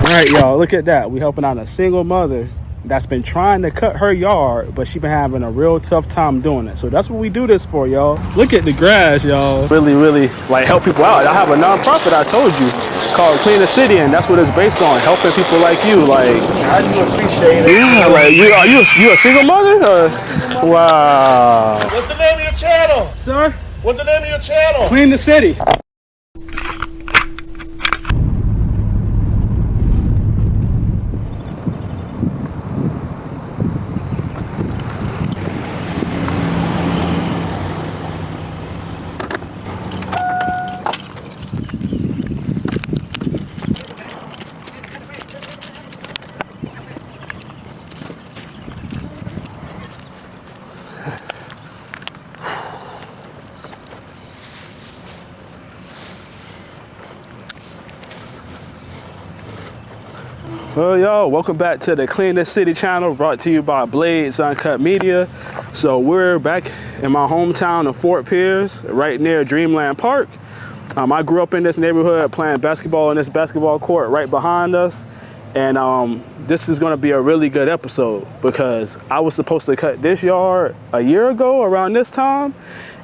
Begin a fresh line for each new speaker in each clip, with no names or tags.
Right, y'all, look at that. We helping out a single mother that's been trying to cut her yard, but she been having a real tough time doing it. So that's what we do this for, y'all. Look at the grass, y'all. Really, like, help people out. I have a nonprofit, I told you, called Clean the City, and that's what it's based on, helping people like you. Like,
I do appreciate it.
yeah, like, you a single mother? Wow.
What's the name of your channel?
Sir?
What's the name of your channel?
Clean the City. Well, y'all, welcome back to the Clean the City channel, brought to you by Blades Uncut Media. So we're back in my hometown of Fort Pierce, right near Dreamland Park. I grew up in this neighborhood playing basketball in this basketball court right behind us. And this is gonna be a really good episode because I was supposed to cut this yard a year ago around this time.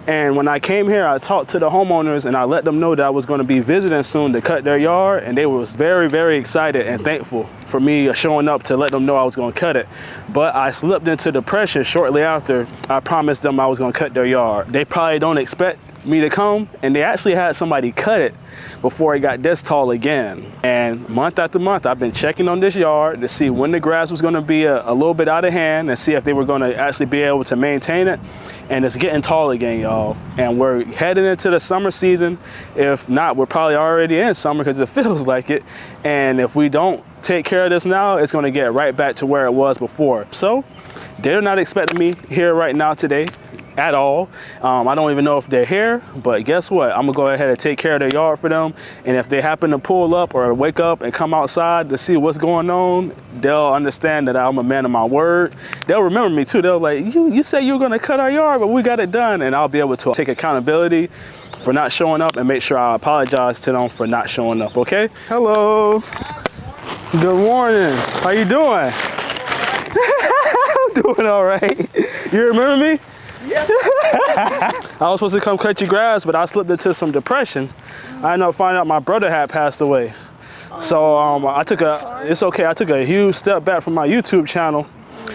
And when I came here, I talked to the homeowners and I let them know that I was going to be visiting soon to cut their yard. And they was very excited and thankful for me showing up to let them know I was going to cut it. But I slipped into depression shortly after I promised them I was going to cut their yard. They probably don't expect me to come, and they actually had somebody cut it before it got this tall again. And month after month, I've been checking on this yard to see when the grass was going to be a little bit out of hand and see if they were going to actually be able to maintain it. And it's getting tall again, y'all. And we're heading into the summer season. If not, we're probably already in summer because it feels like it. And if we don't take care of this now, it's going to get right back to where it was before. So they're not expecting me here right now today at all. I don't even know if they're here, but guess what? I'm gonna go ahead and take care of their yard for them. And if they happen to pull up or wake up and come outside to see what's going on, they'll understand that I'm a man of my word. They'll remember me too. They'll like, you said you were gonna cut our yard, but we got it done. And I'll be able to take accountability for not showing up and make sure I apologize to them for not showing up, okay? Hello. Good morning. How you doing? I'm doing all right. You remember me?
Yes.
I was supposed to come cut your grass, but I slipped into some depression. I ended up finding out my brother had passed away. So I took a huge step back from my YouTube channel,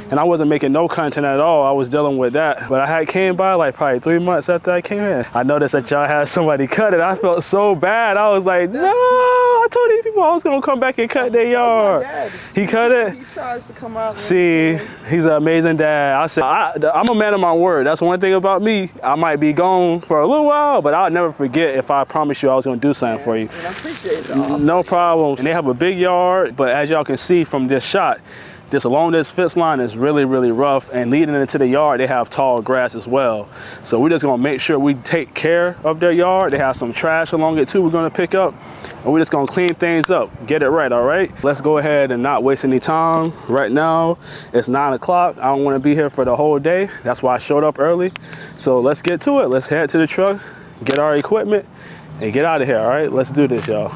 and I wasn't making no content at all. I was dealing with that. But I had came by like probably 3 months after I came in. I noticed that y'all had somebody cut it. I felt so bad. I was like, no, I told these people I was gonna come back and cut their yard. He cut it.
He tries to come out.
See, he's an amazing dad. I said, I'm a man of my word. That's one thing about me. I might be gone for a little while, but I'll never forget if I promised you I was gonna do something for you.
And I appreciate it.
No problem. And they have a big yard, but as y'all can see from this shot, along this fence line is really rough, and leading into the yard, they have tall grass as well. So we're just gonna make sure we take care of their yard. They have some trash along it too we're gonna pick up, and we're just gonna clean things up, get it right, all right? Let's go ahead and not waste any time. Right now, it's 9 o'clock. I don't wanna be here for the whole day. That's why I showed up early. So let's get to it. Let's head to the truck, get our equipment, and get out of here, all right? Let's do this, y'all.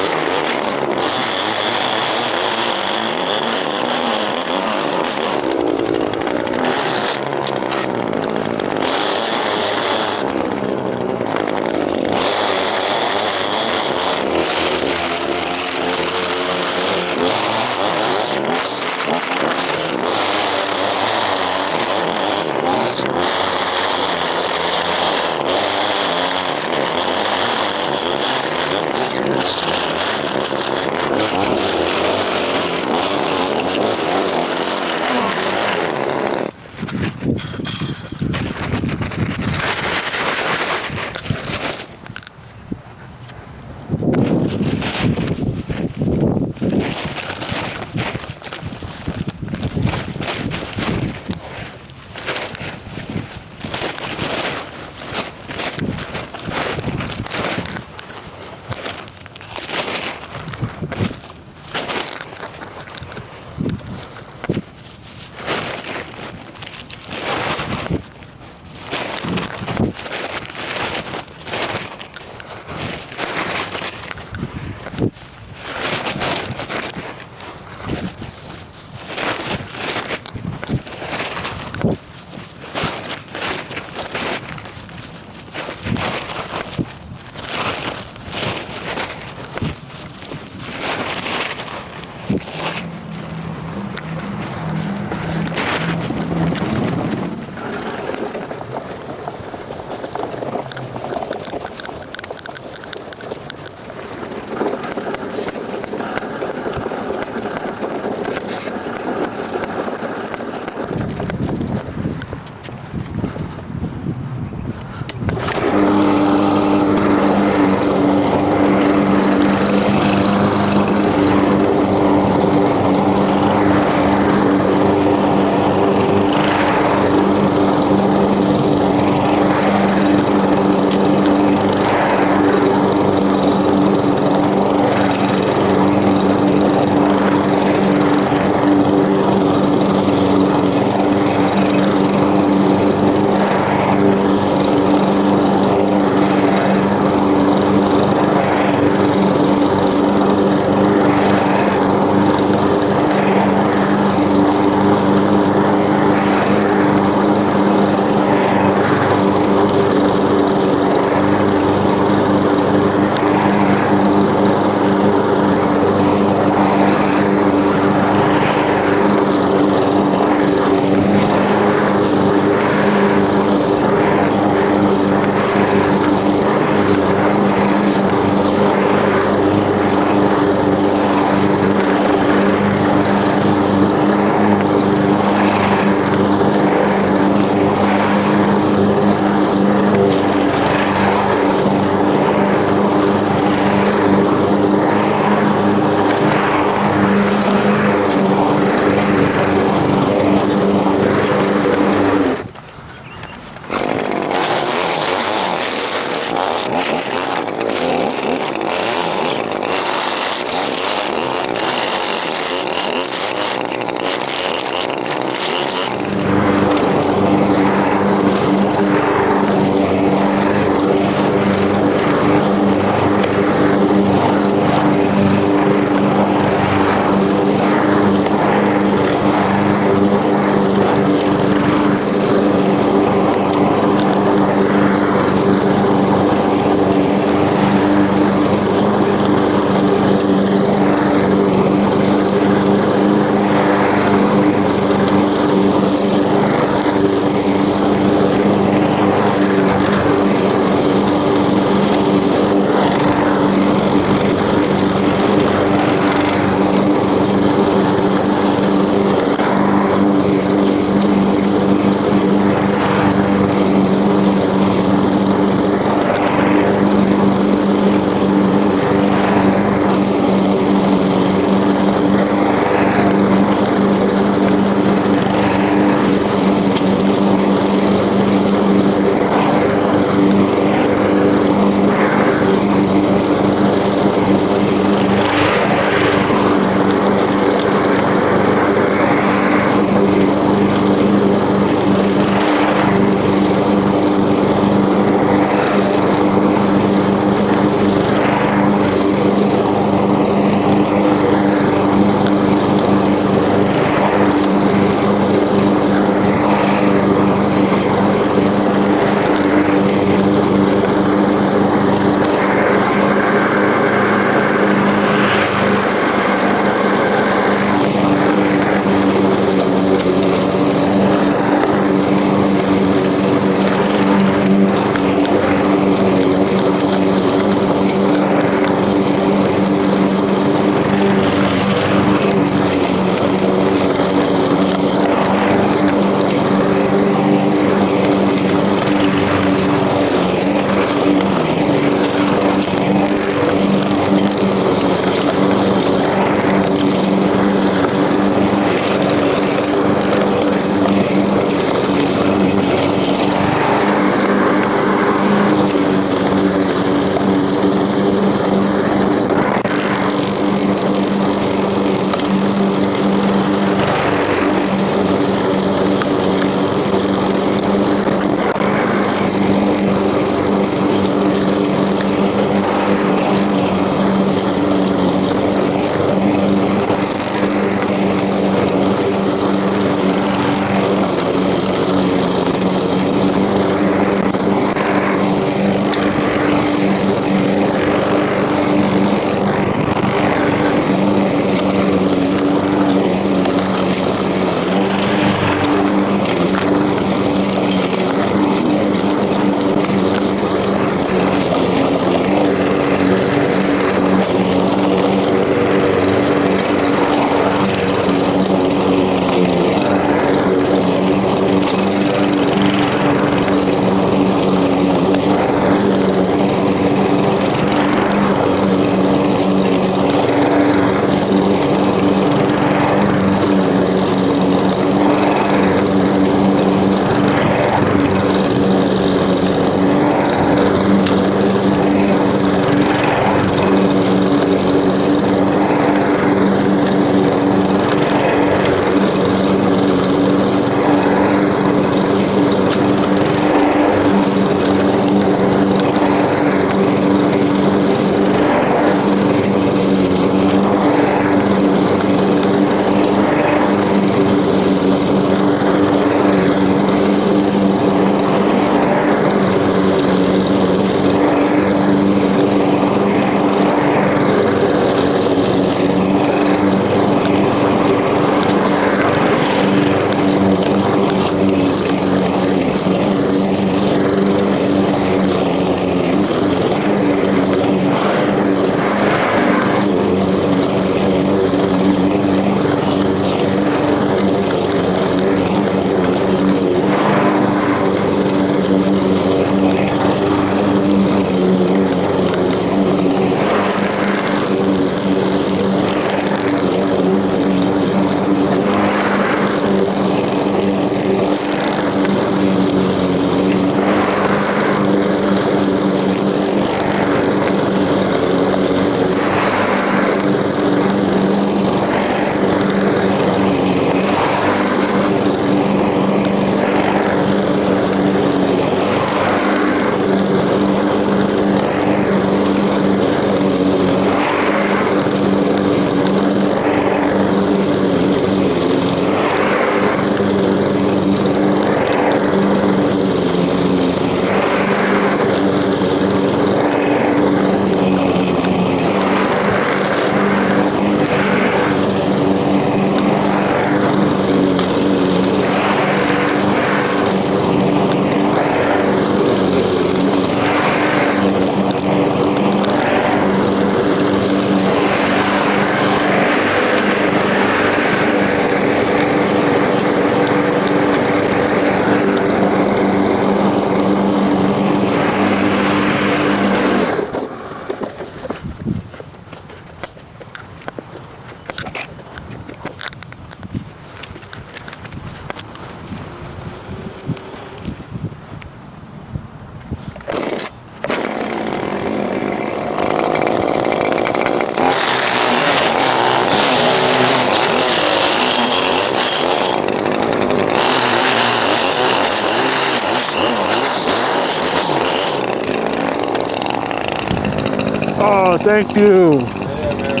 Oh, thank you.
Yeah, man.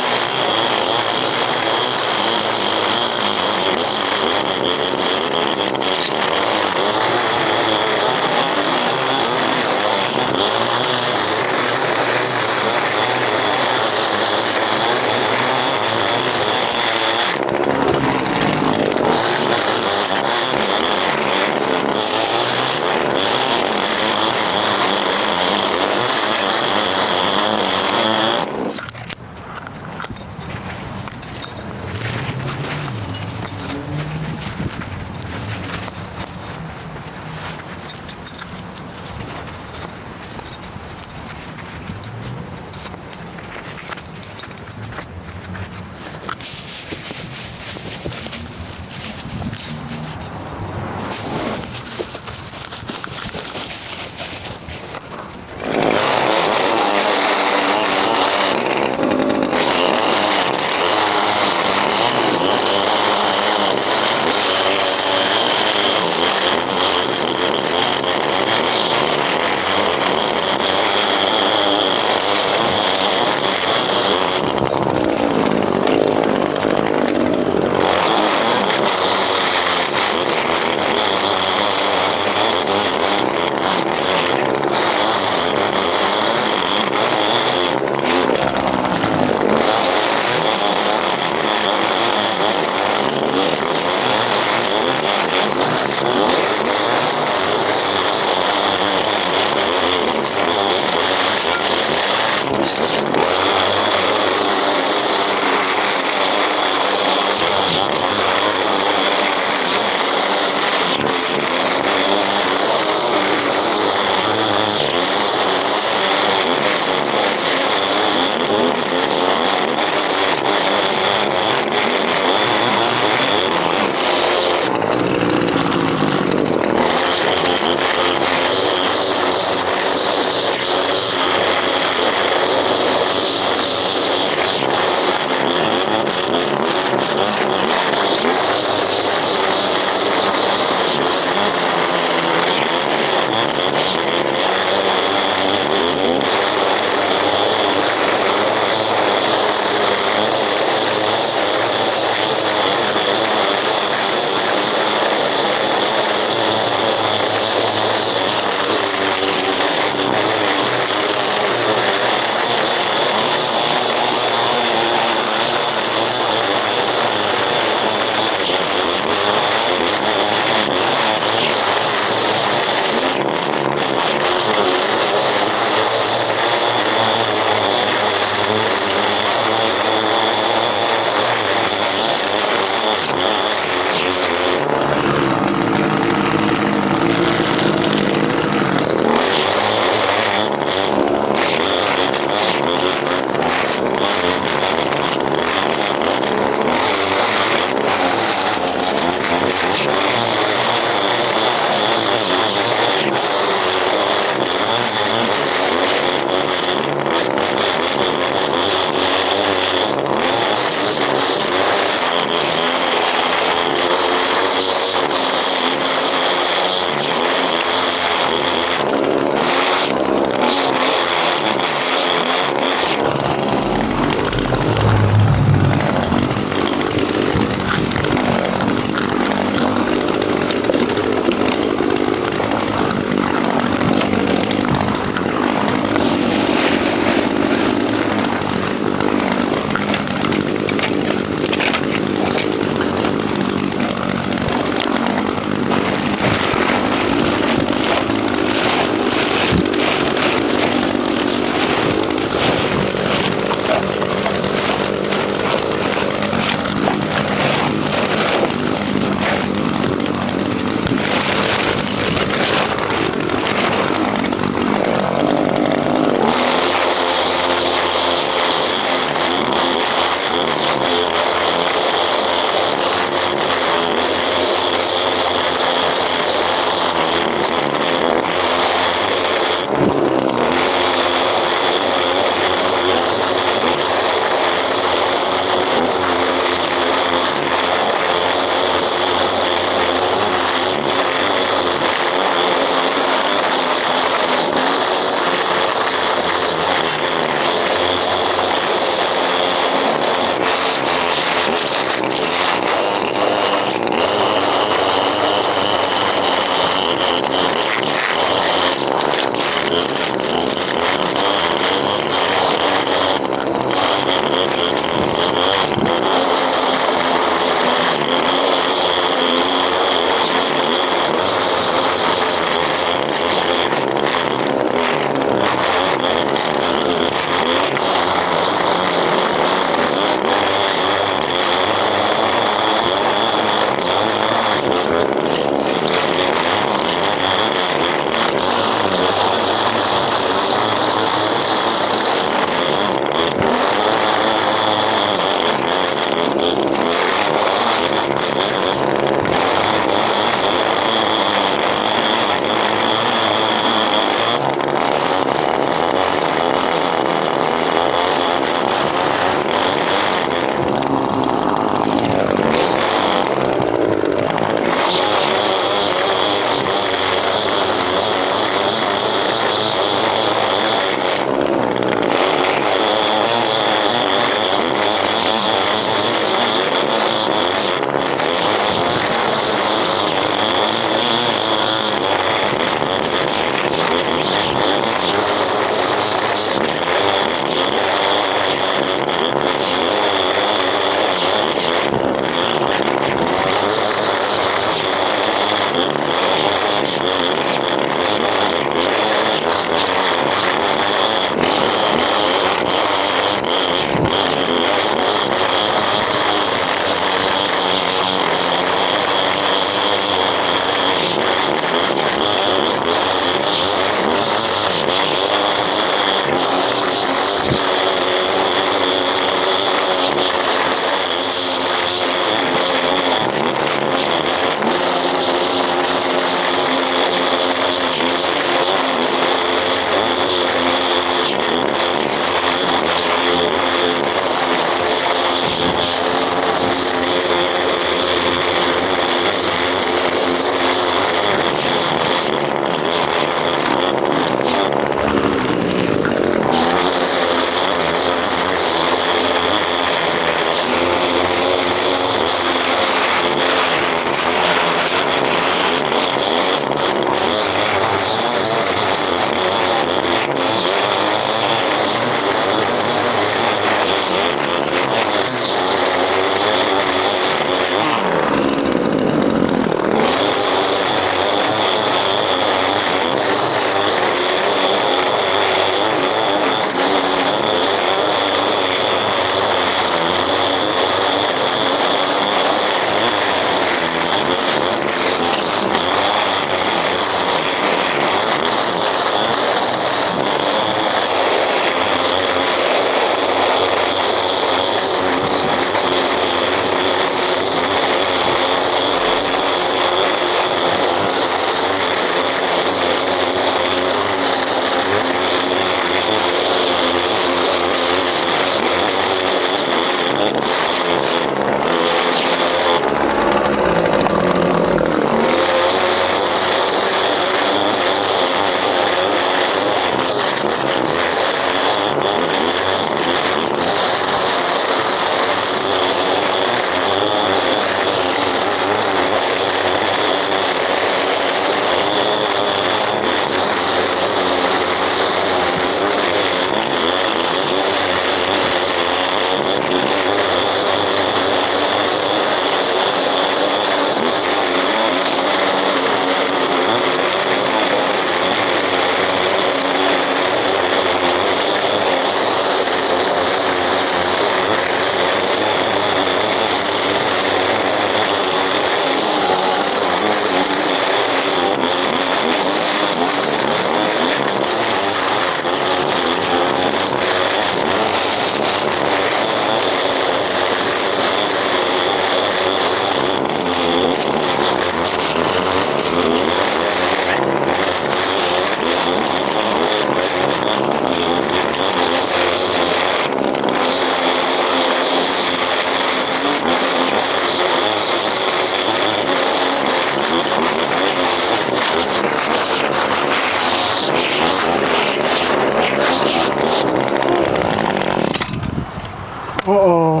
Uh-oh.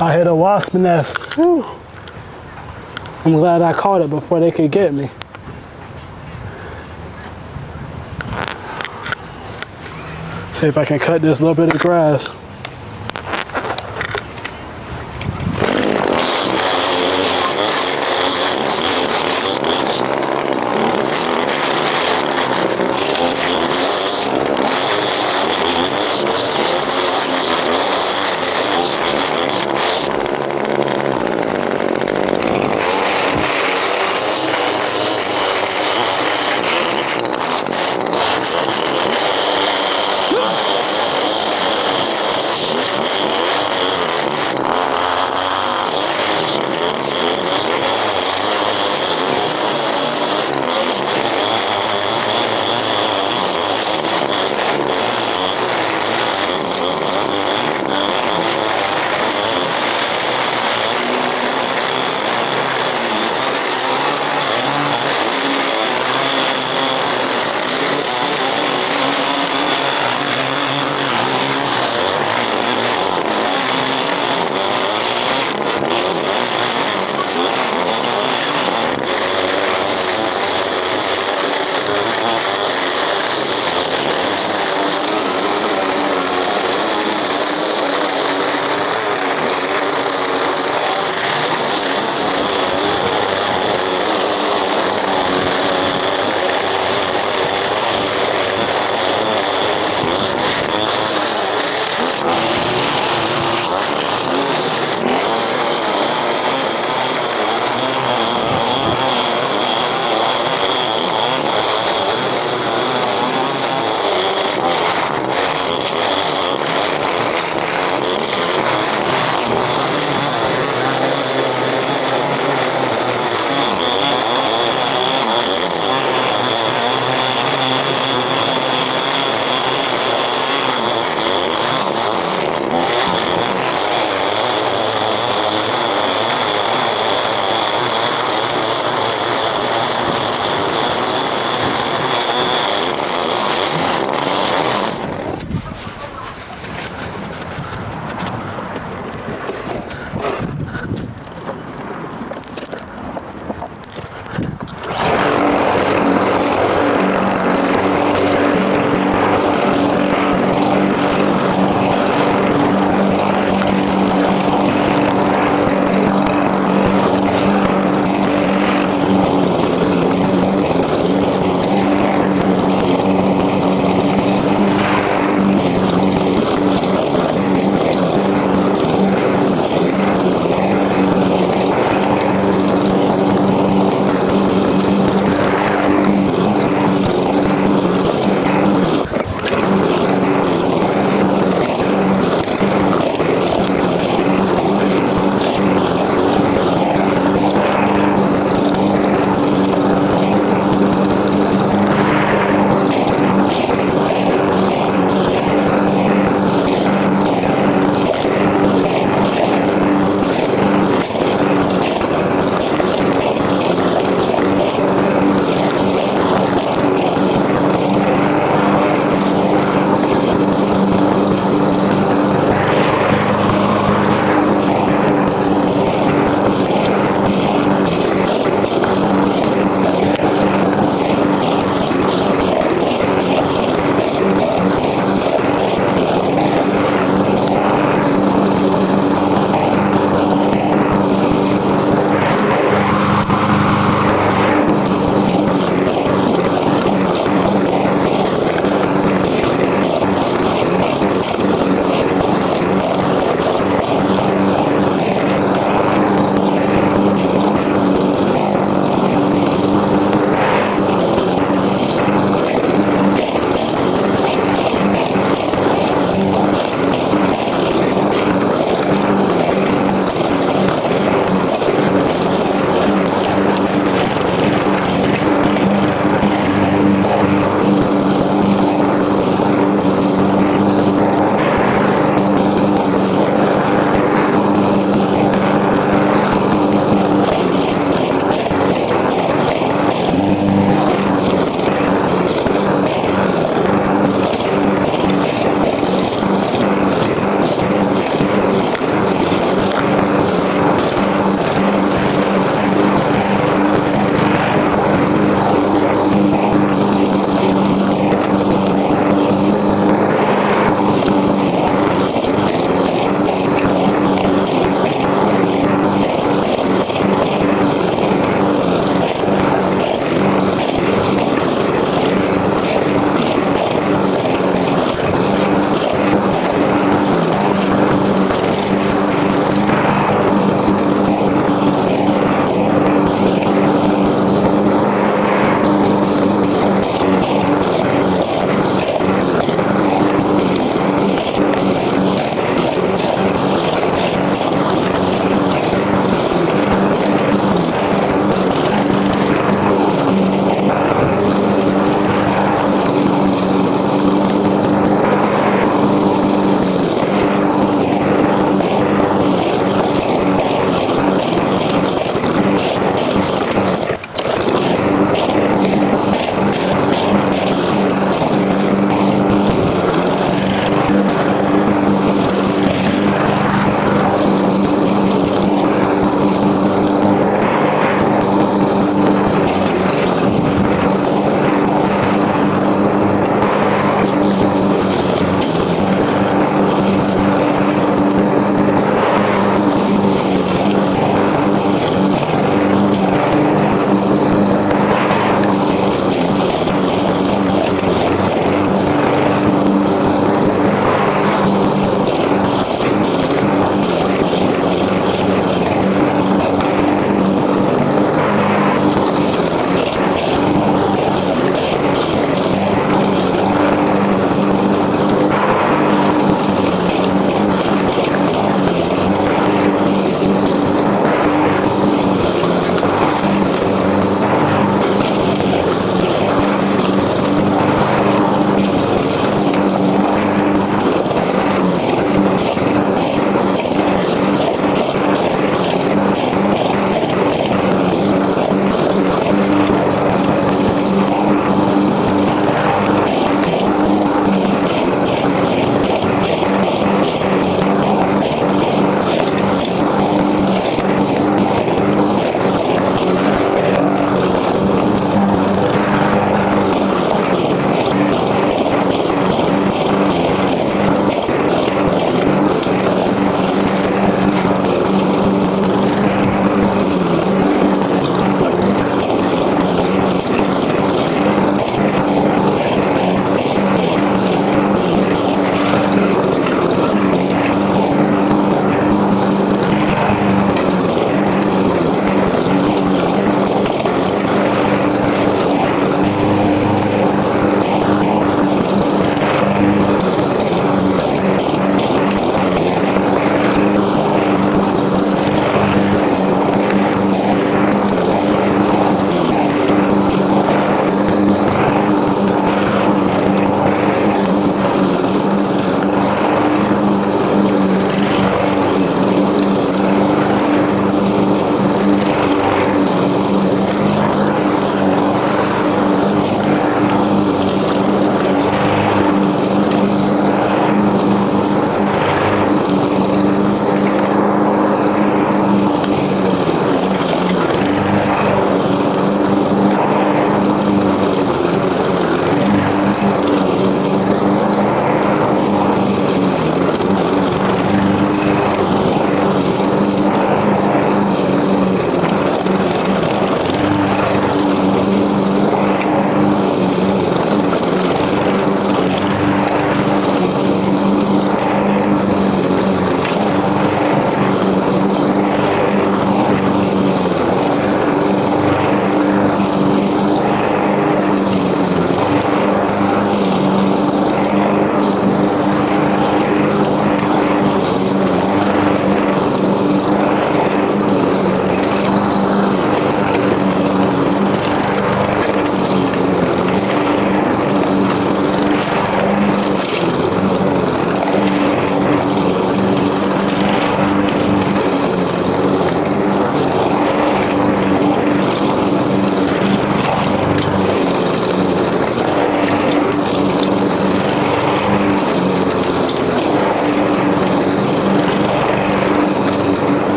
I hit a wasp nest. Whew. I'm glad I caught it before they could get me. See if I can cut this little bit of grass.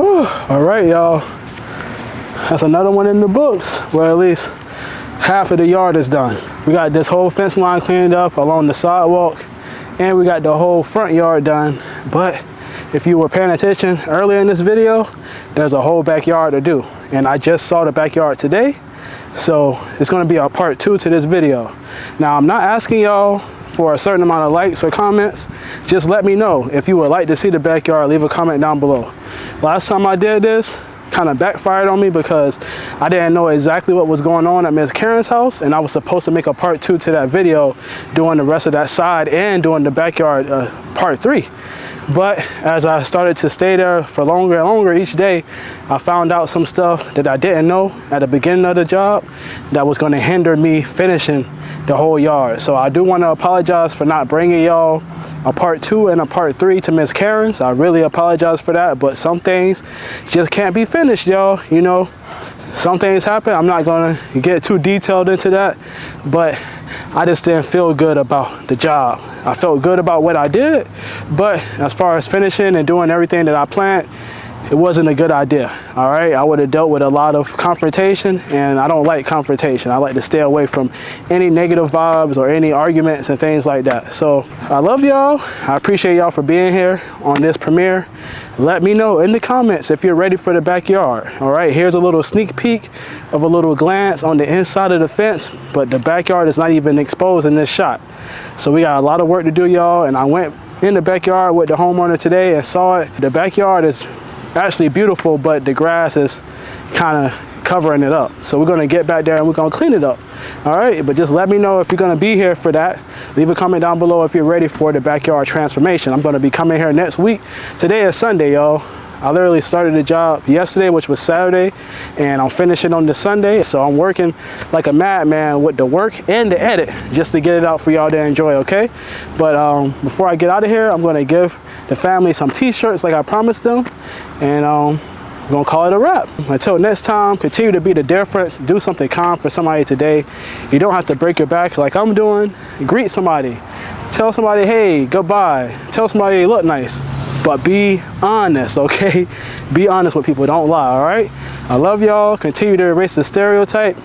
All right, y'all. That's another one in the books. Well, at least half of the yard is done. We got this whole fence line cleaned up along the sidewalk, and we got the whole front yard done. But if you were paying attention earlier in this video, there's a whole backyard to do. And I just saw the backyard today, so it's gonna be a part 2 to this video. Now, I'm not asking y'all for a certain amount of likes or comments. Just let me know if you would like to see the backyard. Leave a comment down below. Last time I did this, kind of backfired on me because I didn't know exactly what was going on at Miss Karen's house, and I was supposed to make a part 2 to that video doing the rest of that side and doing the backyard part 3. But as I started to stay there for longer and longer each day, I found out some stuff that I didn't know at the beginning of the job that was going to hinder me finishing the whole yard. So I do want to apologize for not bringing y'all a part 2 and a part 3 to Miss Karen's. I really apologize for that, but some things just can't be finished, y'all. You know, some things happen. I'm not going to get too detailed into that, but I just didn't feel good about the job. I felt good about what I did, but as far as finishing and doing everything that I planned, it wasn't a good idea. All right, I would have dealt with a lot of confrontation, and I don't like confrontation. I like to stay away from any negative vibes or any arguments and things like that. So I love y'all. I appreciate y'all for being here on this premiere. Let me know in the comments if you're ready for the backyard. All right, here's a little sneak peek of a little glance on the inside of the fence, but the backyard is not even exposed in this shot. So we got a lot of work to do, y'all, and I went in the backyard with the homeowner today and saw it. The backyard is actually beautiful, but the grass is kind of covering it up. So we're going to get back there and we're going to clean it up. All right, but just let me know if you're going to be here for that. Leave a comment down below if you're ready for the backyard transformation. I'm going to be coming here next week. Today is Sunday, y'all. I literally started the job yesterday, which was Saturday, and I'm finishing on the Sunday. So I'm working like a madman with the work and the edit just to get it out for y'all to enjoy, okay? But before I get out of here, I'm gonna give the family some t-shirts like I promised them, and we're gonna call it a wrap. Until next time, continue to be the difference. Do something kind for somebody today. You don't have to break your back like I'm doing. Greet somebody. Tell somebody, hey, goodbye. Tell somebody they look nice. But be honest, okay? Be honest with people, don't lie, all right? I love y'all. Continue to erase the stereotype.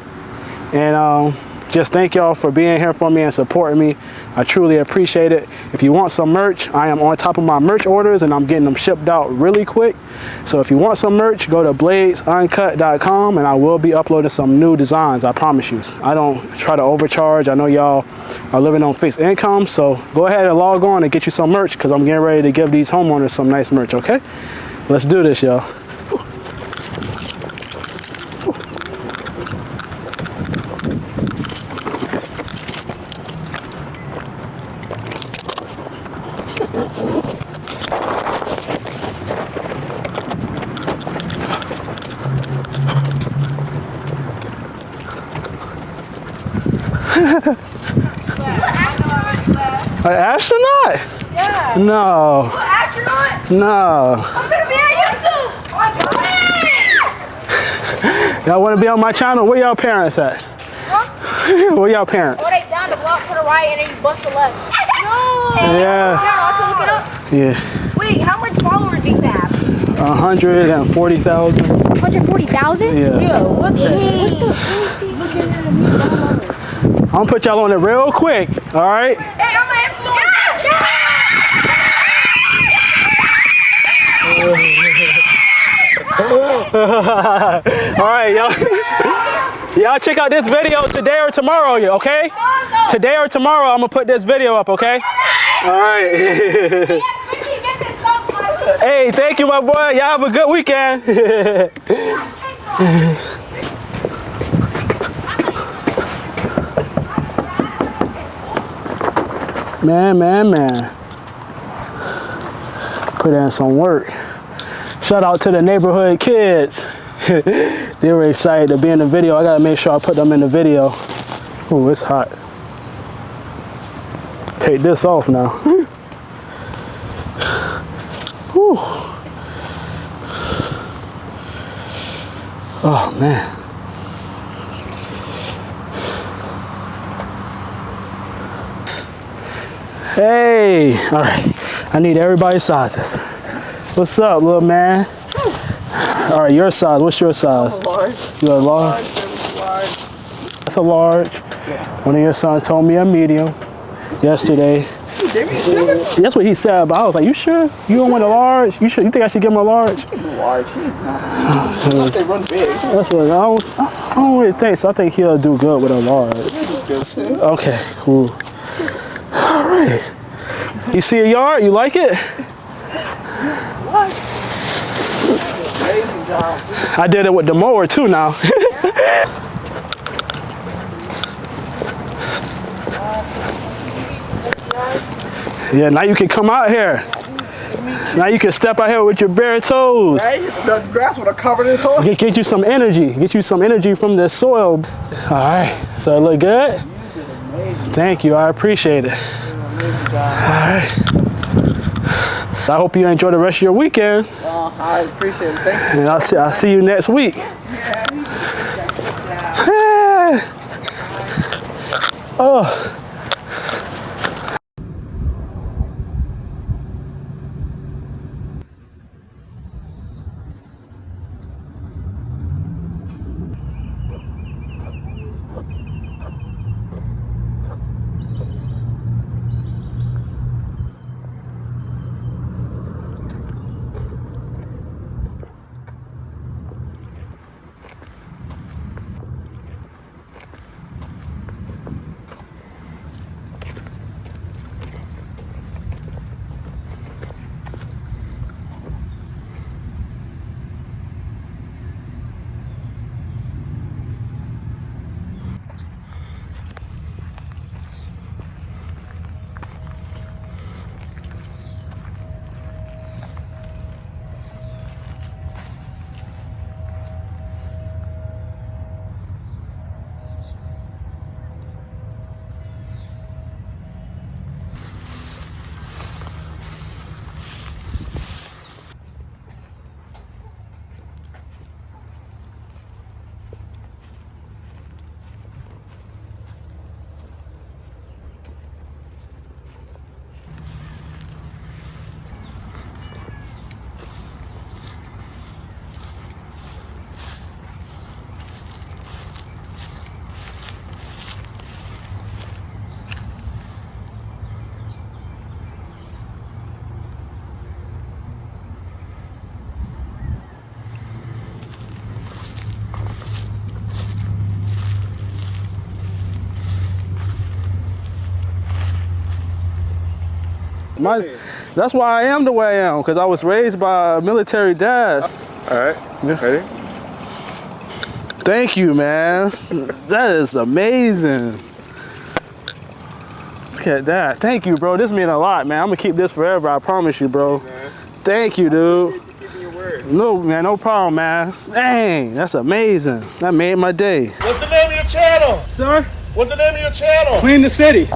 And just thank y'all for being here for me and supporting me. I truly appreciate it. If you want some merch, I am on top of my merch orders and I'm getting them shipped out really quick. So if you want some merch, go to bladesuncut.com and I will be uploading some new designs, I promise you. I don't try to overcharge. I know y'all are living on fixed income, so go ahead and log on and get you some merch because I'm getting ready to give these homeowners some nice merch, okay? Let's do this, y'all. An astronaut?
Yeah.
No.
You an astronaut?
No.
I'm gonna be on YouTube.
Y'all want to be on my channel? Where y'all parents at?
Huh?
Where y'all parents?
Oh, they down the block to the right and then you bust the left. No.
Yeah.
I can look it up.
Yeah.
Wait, how much followers do you have?
140,000.
140,000?
Yeah.
Yo, what the heck?
I'm gonna put y'all on it real quick. All right.
Hey, I'm an influencer.
All right, y'all. Y'all check out this video today or tomorrow, okay? Today or tomorrow, I'm gonna put this video up, okay? All right. Hey, thank you, my boy. Y'all have a good weekend. Man. Put in some work. Shout out to the neighborhood kids. They were excited to be in the video. I gotta make sure I put them in the video. Ooh, it's hot. Take this off now. Whew. Oh man. Hey, all right. I need everybody's sizes. What's up, little man? All right, your size. What's your size?
Large.
You're a large?
Large.
That's a large. One of your sons told me a medium yesterday. That's what he said, but I was like, you sure? You don't want a large? You sure? You think I should give him a large?
Large, he's not. Unless they run big.
That's what I don't really think, so I think he'll do good with a large. Okay, cool. All right. You see a yard? You like it?
What? Amazing job.
I did it with the mower too now. Yeah, now you can come out here. Now you can step out here with your bare toes.
Right? The grass would have covered this whole.
Get you some energy. Get you some energy from the soil. All right, so it look good? Thank you, I appreciate it. All right. I hope you enjoy the rest of your weekend.
I appreciate it. Thank you.
And I'll see you next week. Oh. That's why I am the way I am, because I was raised by a military dad.
All right, ready?
Thank you, man. That is amazing. Look at that. Thank you, bro. This means a lot, man. I'm gonna keep this forever, I promise you, bro. Thank you, dude. No, man, no problem, man. Dang, that's amazing. That made my day.
What's the name of your channel?
Sir?
What's the name of your channel?
Clean the City.